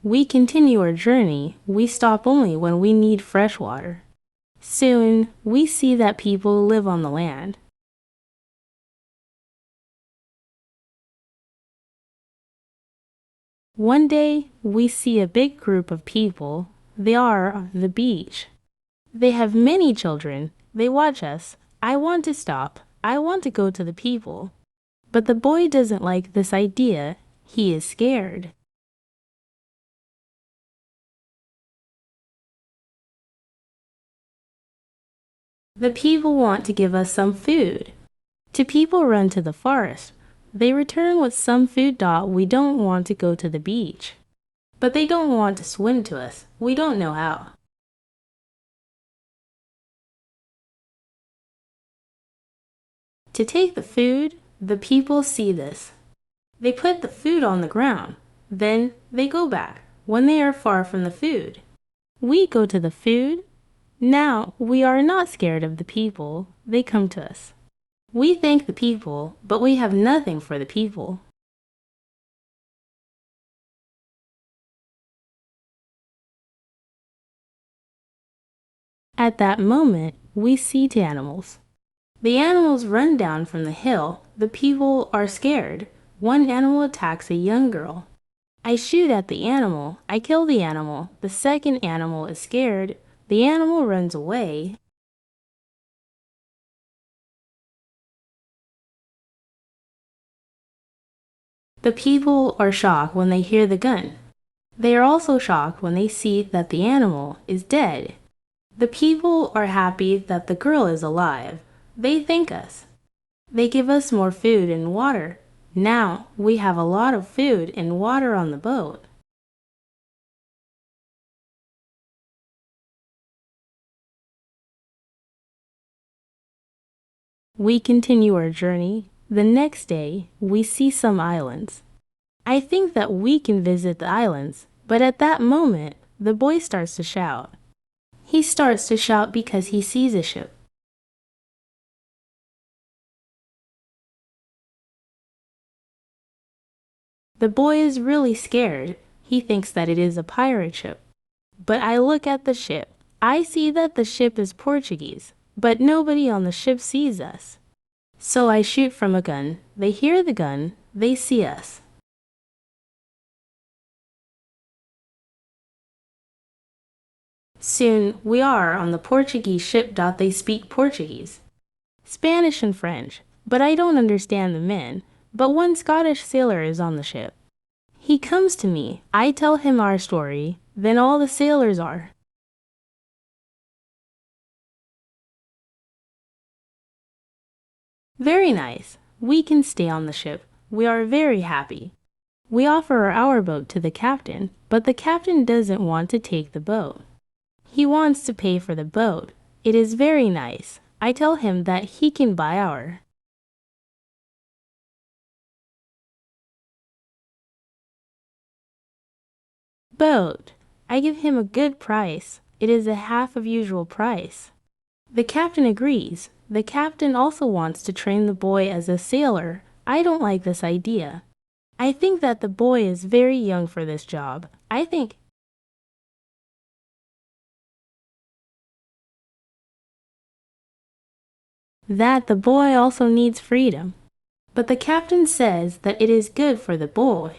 we continue our journey. We stop only when we need fresh water. Soon, we see that people live on the land. One day, we see a big group of people. They are on the beach. They have many children. They watch us. I want to stop. I want to go to the people. But the boy doesn't like this idea. He is scared. The people want to give us some food. Two people run to the forest. They return with some food. We don't want to go to the beach. But they don't want to swim to us. We don't know how. To take the food, the people see this. They put the food on the ground. Then they go back when they are far from the food. We go to the food. Now we are not scared of the people. They come to us. We thank the people, but we have nothing for the people. At that moment, we see two animals. The animals run down from the hill. The people are scared. One animal attacks a young girl. I shoot at the animal. I kill the animal. The second animal is scared. The animal runs away. The people are shocked when they hear the gun. They are also shocked when they see that the animal is dead. The people are happy that the girl is alive. They thank us. They give us more food and water. Now we have a lot of food and water on the boat. We continue our journey. The next day, we see some islands. I think that we can visit the islands, but at that moment, the boy starts to shout. He starts to shout because he sees a ship. The boy is really scared. He thinks that it is a pirate ship. But I look at the ship. I see that the ship is Portuguese, but nobody on the ship sees us. So I shoot from a gun. They hear the gun. They see us. Soon we are on the Portuguese ship. They speak Portuguese, Spanish and French, but I don't understand the men. But one Scottish sailor is on the ship. He comes to me. I tell him our story. Then all the sailors are. Very nice. We can stay on the ship. We are very happy. We offer our boat to the captain, but the captain doesn't want to take the boat. He wants to pay for the boat. It is very nice. I tell him that he can buy our boat. I give him a good price. It is a half of usual price. The captain agrees. The captain also wants to train the boy as a sailor. I don't like this idea. I think that the boy is very young for this job. I think that the boy also needs freedom. But the captain says that it is good for the boy.